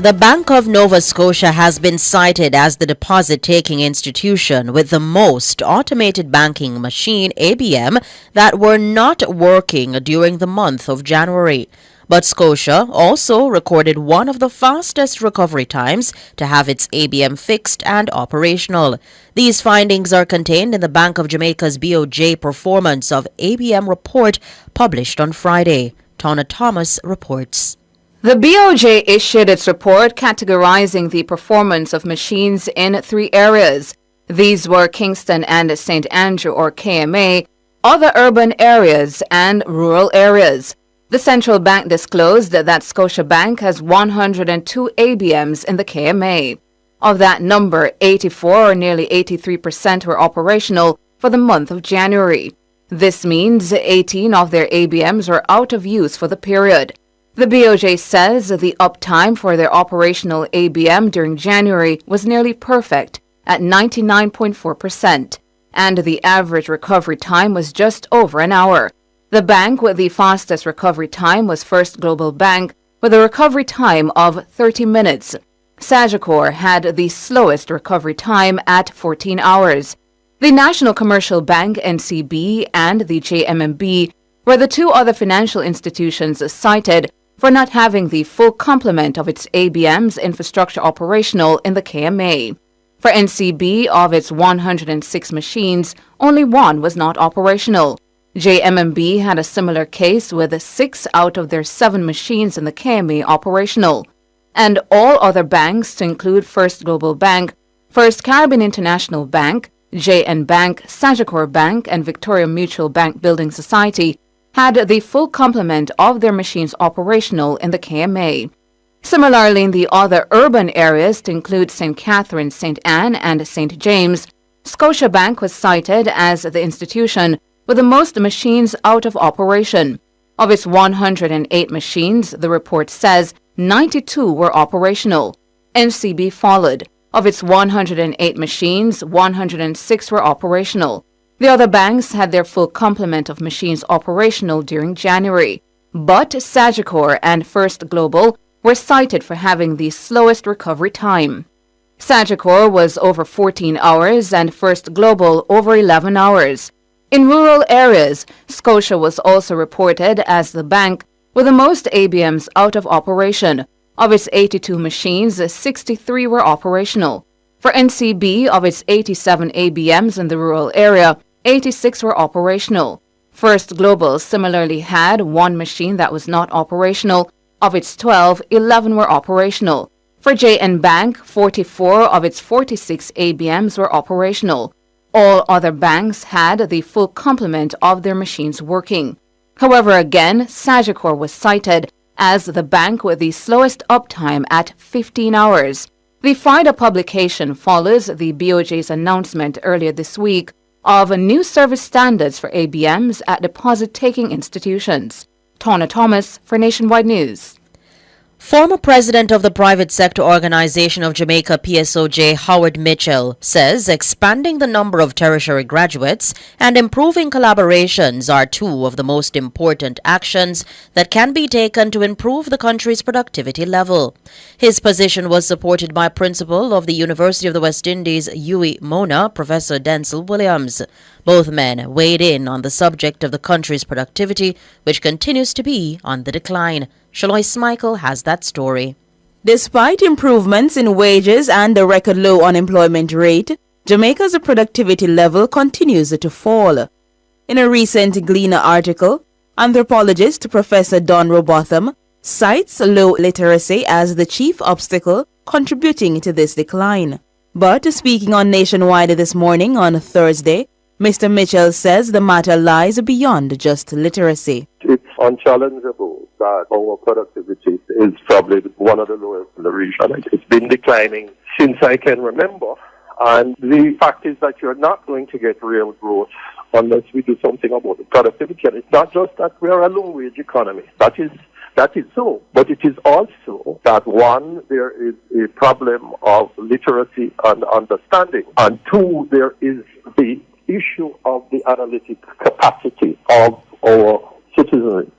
The Bank of Nova Scotia has been cited as the deposit-taking institution with the most automated banking machine ABM that were not working during the month of January. But Scotia also recorded one of the fastest recovery times to have its ABM fixed and operational. These findings are contained in the Bank of Jamaica's BOJ Performance of ABM report published on Friday. Tonna Thomas reports. The BOJ issued its report categorizing the performance of machines in 3 areas. These were Kingston and St. Andrew or KMA, other urban areas, and rural areas. The central bank disclosed that Scotiabank has 102 ABMs in the KMA. Of that number, 84 or nearly 83% were operational for the month of January. This means 18 of their ABMs were out of use for the period. The BOJ says the uptime for their operational ABM during January was nearly perfect at 99.4%, and the average recovery time was just over an hour. The bank with the fastest recovery time was First Global Bank with a recovery time of 30 minutes. Sagicor had the slowest recovery time at 14 hours. The National Commercial Bank NCB and the JMMB were the 2 other financial institutions cited for not having the full complement of its ABM's infrastructure operational in the KMA. For NCB, of its 106 machines, only 1 was not operational. JMMB had a similar case with 6 out of their 7 machines in the KMA operational. And all other banks, to include First Global Bank, First Caribbean International Bank, JN Bank, Sagicor Bank, and Victoria Mutual Bank Building Society, had the full complement of their machines operational in the KMA. Similarly, in the other urban areas, to include St. Catharines, St. Anne, and St. James, Scotiabank was cited as the institution with the most machines out of operation. Of its 108 machines, the report says 92 were operational. NCB followed. Of its 108 machines, 106 were operational. The other banks had their full complement of machines operational during January, but Sagicor and First Global were cited for having the slowest recovery time. Sagicor was over 14 hours and First Global over 11 hours. In rural areas, Scotia was also reported as the bank with the most ABMs out of operation. Of its 82 machines, 63 were operational. For NCB, of its 87 ABMs in the rural area, 86 were operational. First Global similarly had 1 machine that was not operational. Of its 12, 11 were operational. For JN Bank, 44 of its 46 ABMs were operational. All other banks had the full complement of their machines working. However, again, Sagicor was cited as the bank with the slowest uptime at 15 hours. The FIDA publication follows the BOJ's announcement earlier this week of new service standards for ABMs at deposit-taking institutions. Tonna Thomas for Nationwide News. Former president of the private sector organization of Jamaica PSOJ, Howard Mitchell, says expanding the number of tertiary graduates and improving collaborations are 2 of the most important actions that can be taken to improve the country's productivity level. His position was supported by Principal of the University of the West Indies, UWI Mona, Professor Denzel Williams. Both men weighed in on the subject of the country's productivity, which continues to be on the decline. Shalois Michael has that story. Despite improvements in wages and the record low unemployment rate, Jamaica's productivity level continues to fall. In a recent Gleaner article, anthropologist Professor Don Robotham cites low literacy as the chief obstacle contributing to this decline. But speaking on Nationwide this morning on Thursday, Mr. Mitchell says the matter lies beyond just literacy. It's unchallengeable that our productivity is probably one of the lowest in the region. It's been declining since I can remember. And the fact is that you're not going to get real growth unless we do something about the productivity. And it's not just that we're a low-wage economy. That is so. But it is also that, 1, there is a problem of literacy and understanding. And 2, there is the issue of the analytic capacity of our citizenry.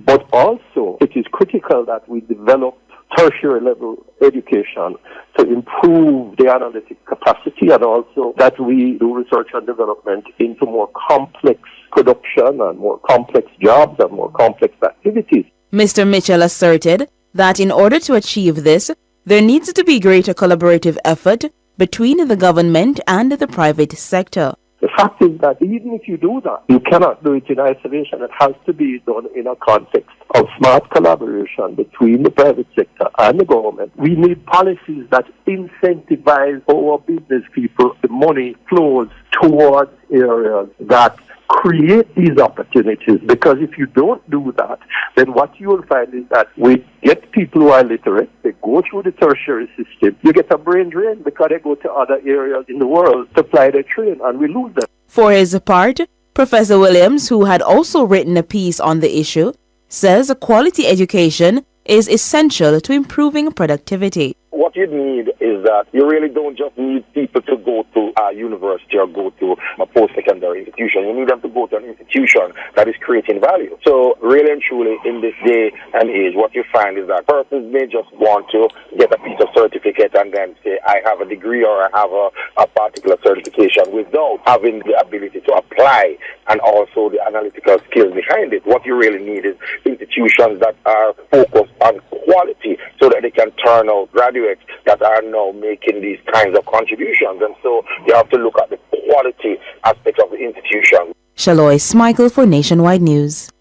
But also, it is critical that we develop tertiary level education to improve the analytic capacity, and also that we do research and development into more complex production and more complex jobs and more complex activities. Mr. Mitchell asserted that in order to achieve this, there needs to be greater collaborative effort between the government and the private sector. The fact is that even if you do that, you cannot do it in isolation. It has to be done in a context of smart collaboration between the private sector and the government. We need policies that incentivize our business people. The money flows towards areas that create these opportunities, because if you don't do that, then what you will find is that we get people who are literate, they go through the tertiary system, you get a brain drain because they go to other areas in the world to apply their trade, and we lose them. For his part, Professor Williams, who had also written a piece on the issue, says a quality education is essential to improving productivity. What you need is that you really don't just need people to go to a university or go to a post-secondary institution. You need them to go to an institution that is creating value. So really and truly, in this day and age, what you find is that persons may just want to get a piece of certificate and then say, I have a degree or I have a particular certification, without having the ability to apply and also the analytical skills behind it. What you really need is institutions that are focused on quality so that they can turn out graduates that are now making these kinds of contributions. And so you have to look at the quality aspect of the institution. Shalois Michael for Nationwide News.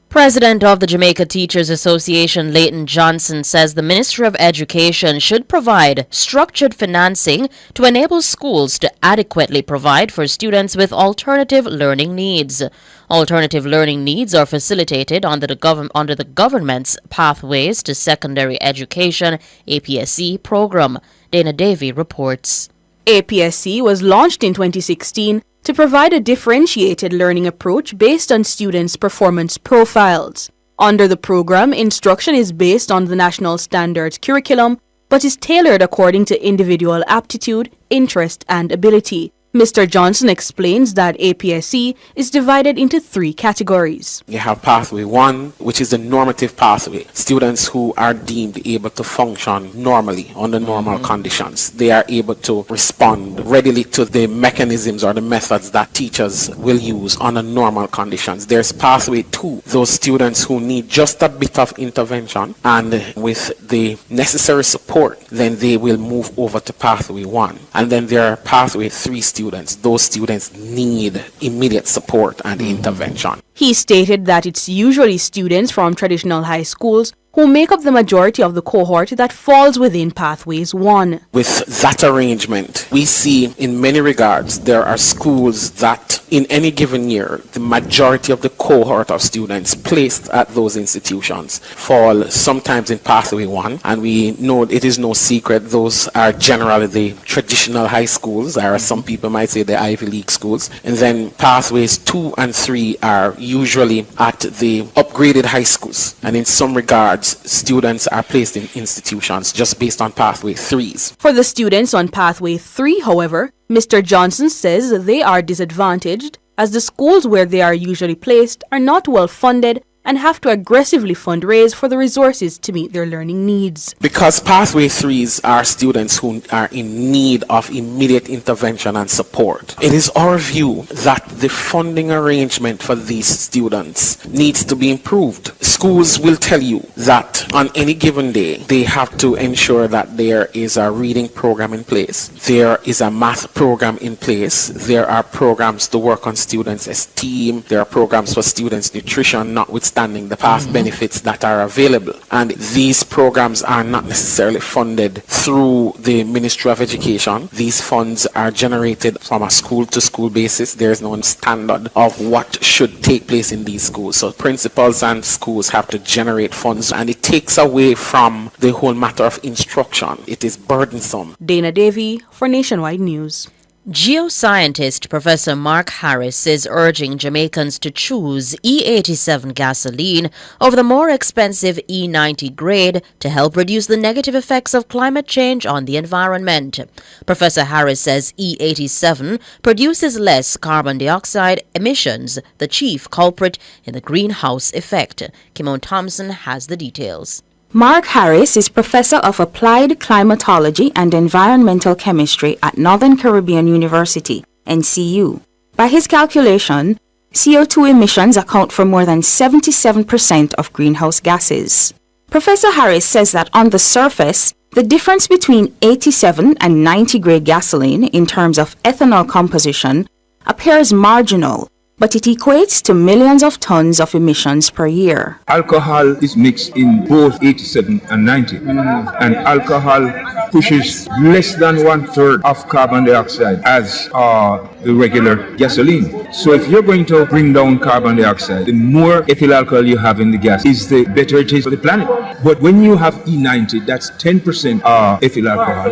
President of the Jamaica Teachers Association, Leighton Johnson, says the Ministry of Education should provide structured financing to enable schools to adequately provide for students with alternative learning needs. Alternative learning needs are facilitated under the government's Pathways to Secondary Education (APSE) program. Dana Davy reports. APSE was launched in 2016 to provide a differentiated learning approach based on students' performance profiles. Under the program, instruction is based on the national standards curriculum, but is tailored according to individual aptitude, interest, and ability. Mr. Johnson explains that APSE is divided into 3 categories. You have Pathway 1, which is the normative pathway. Students who are deemed able to function normally under normal conditions. They are able to respond readily to the mechanisms or the methods that teachers will use under normal conditions. There's Pathway 2, those students who need just a bit of intervention, and with the necessary support, then they will move over to Pathway 1. And then there are Pathway 3 students. Those students need immediate support and intervention. He stated that it's usually students from traditional high schools who make up the majority of the cohort that falls within Pathways 1. With that arrangement, we see in many regards there are schools that in any given year, the majority of the cohort of students placed at those institutions fall sometimes in Pathway 1, and we know it is no secret those are generally the traditional high schools, or some people might say the Ivy League schools, and then Pathways 2 and 3 are usually at the upgraded high schools, and in some regards students are placed in institutions just based on Pathway 3s. For the students on Pathway 3, however, Mr. Johnson says they are disadvantaged as the schools where they are usually placed are not well funded and have to aggressively fundraise for the resources to meet their learning needs. Because Pathway 3s are students who are in need of immediate intervention and support, it is our view that the funding arrangement for these students needs to be improved. Schools will tell you that on any given day, they have to ensure that there is a reading program in place, there is a math program in place, there are programs to work on students' esteem, there are programs for students' nutrition, notwithstanding the past benefits that are available. And these programs are not necessarily funded through the Ministry of Education. These funds are generated from a school-to-school basis. There is no standard of what should take place in these schools. So principals and schools have to generate funds, and it takes away from the whole matter of instruction. It is burdensome. Dana Davy for Nationwide News. Geoscientist Professor Mark Harris is urging Jamaicans to choose E87 gasoline over the more expensive E90 grade to help reduce the negative effects of climate change on the environment. Professor Harris says E87 produces less carbon dioxide emissions, the chief culprit in the greenhouse effect. Kimon Thompson has the details. Mark Harris is Professor of Applied Climatology and Environmental Chemistry at Northern Caribbean University, NCU. By his calculation, CO2 emissions account for more than 77% of greenhouse gases. Professor Harris says that on the surface, the difference between 87 and 90 grade gasoline in terms of ethanol composition appears marginal, but it equates to millions of tons of emissions per year. Alcohol is mixed in both 87 and 90, and alcohol pushes less than 1/3 of carbon dioxide as the regular gasoline. So if you're going to bring down carbon dioxide, the more ethyl alcohol you have in the gas is the better it is for the planet. But when you have E90, that's 10% ethyl alcohol,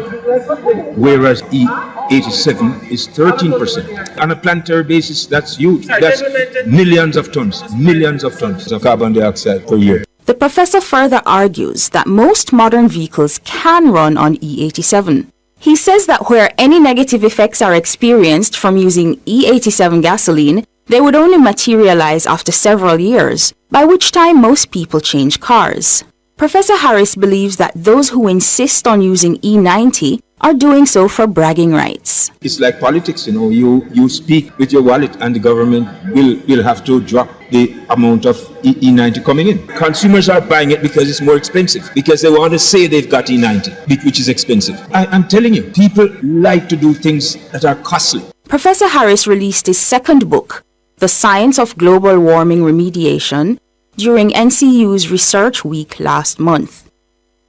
whereas E87 is 13%. On a planetary basis, that's huge. That's millions of tons of carbon dioxide per year. The professor further argues that most modern vehicles can run on E87. He says that where any negative effects are experienced from using E87 gasoline, they would only materialize after several years, by which time most people change cars. Professor Harris believes that those who insist on using E90 are doing so for bragging rights. It's like politics, you speak with your wallet and the government will have to drop the amount of E90 coming in. Consumers are buying it because it's more expensive, because they want to say they've got E90, which is expensive. I'm telling you, people like to do things that are costly. Professor Harris released his second book, The Science of Global Warming Remediation, during NCU's Research Week last month.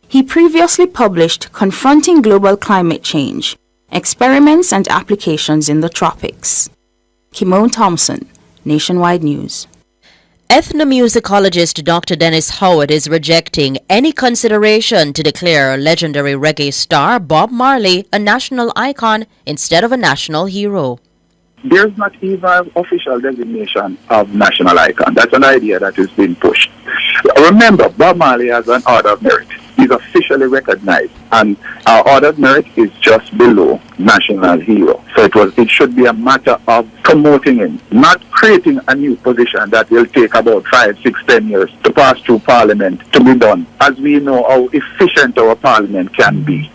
He previously published Confronting Global Climate Change, Experiments and Applications in the Tropics. Kimone Thompson, Nationwide News. Ethnomusicologist Dr. Dennis Howard is rejecting any consideration to declare legendary reggae star Bob Marley a national icon instead of a national hero. There's not even an official designation of national icon. That's an idea that is being pushed. Remember, Bob Marley has an Order of Merit. He's officially recognized, and our Order of Merit is just below national hero. So it should be a matter of promoting him, not creating a new position that will take about 5, 6, 10 years to pass through Parliament to be done, as we know how efficient our Parliament can be.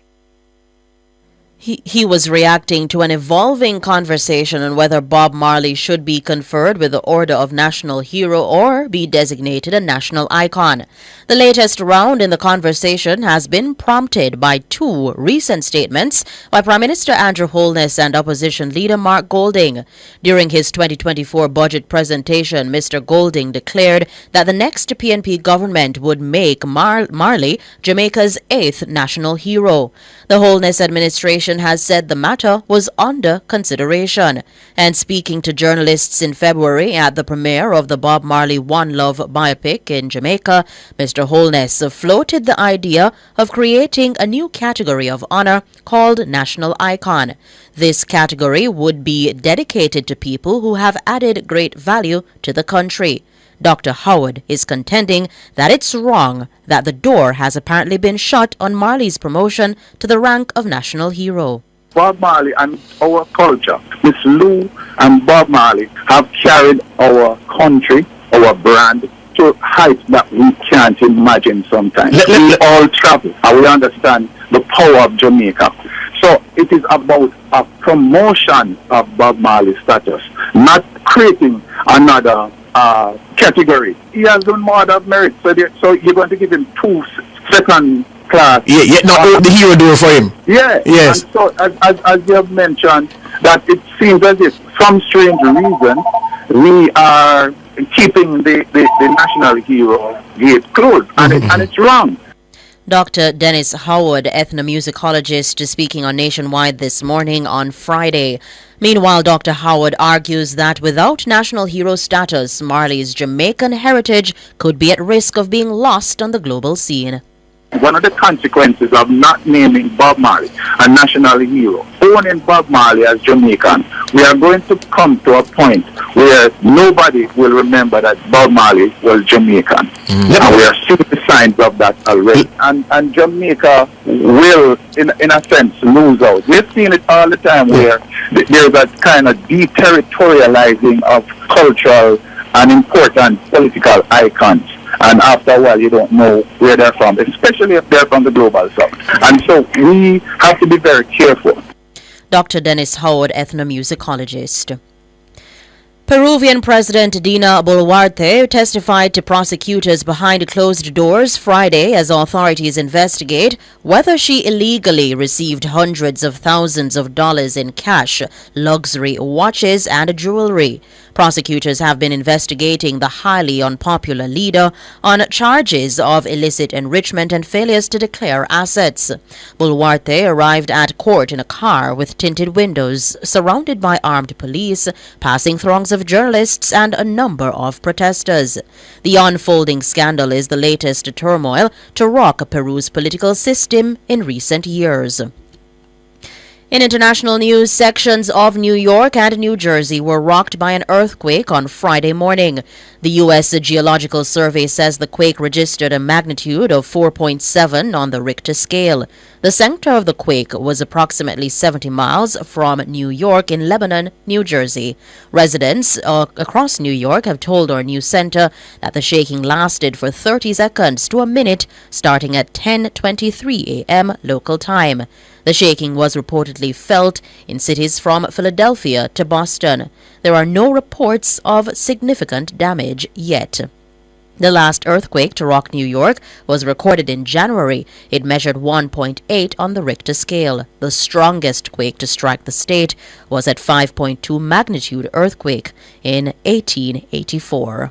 He was reacting to an evolving conversation on whether Bob Marley should be conferred with the Order of National Hero or be designated a national icon. The latest round in the conversation has been prompted by two recent statements by Prime Minister Andrew Holness and Opposition Leader Mark Golding. During his 2024 budget presentation, Mr. Golding declared that the next PNP government would make Marley Jamaica's 8th national hero. The Holness administration has said the matter was under consideration. And speaking to journalists in February at the premiere of the Bob Marley One Love biopic in Jamaica, Mr. Holness floated the idea of creating a new category of honor called National Icon. This category would be dedicated to people who have added great value to the country. Dr. Howard is contending that it's wrong that the door has apparently been shut on Marley's promotion to the rank of national hero. Bob Marley and our culture, Miss Lou and Bob Marley have carried our country, our brand, to heights that we can't imagine sometimes. We all travel and we understand the power of Jamaica. So it is about a promotion of Bob Marley's status, not creating another category. He has done more than merit, so you're going to give him 2 second class. Yeah, not what the hero do for him. Yeah, yes. And so as you have mentioned, that it seems as if some strange reason we are keeping the national hero gate closed, and it's wrong. Dr. Dennis Howard, ethnomusicologist, speaking on Nationwide this morning on Friday. Meanwhile, Dr. Howard argues that without national hero status, Marley's Jamaican heritage could be at risk of being lost on the global scene. One of the consequences of not naming Bob Marley a national hero, owning Bob Marley as Jamaican, we are going to come to a point where nobody will remember that Bob Marley was Jamaican. And we are seeing the signs of that already. And Jamaica will, in a sense, lose out. We've seen it all the time where there's a kind of deterritorializing of cultural and important political icons. and after a while you don't know where they're from, especially if they're from the global south. And so we have to be very careful. Dr. Dennis Howard, ethnomusicologist. Peruvian President Dina Boluarte testified to prosecutors behind closed doors Friday as authorities investigate whether she illegally received hundreds of thousands of dollars in cash, luxury watches, and jewelry. Prosecutors have been investigating the highly unpopular leader on charges of illicit enrichment and failures to declare assets. Boluarte arrived at court in a car with tinted windows, surrounded by armed police, passing throngs of journalists and a number of protesters. The unfolding scandal is the latest turmoil to rock Peru's political system in recent years. In international news, sections of New York and New Jersey were rocked by an earthquake on Friday morning. The U.S. Geological Survey says the quake registered a magnitude of 4.7 on the Richter scale. The center of the quake was approximately 70 miles from New York in Lebanon, New Jersey. Residents across New York have told our news center that the shaking lasted for 30 seconds to a minute, starting at 10:23 a.m. local time. The shaking was reportedly felt in cities from Philadelphia to Boston. There are no reports of significant damage yet. The last earthquake to rock New York was recorded in January. It measured 1.8 on the Richter scale. The strongest quake to strike the state was at 5.2 magnitude earthquake in 1884.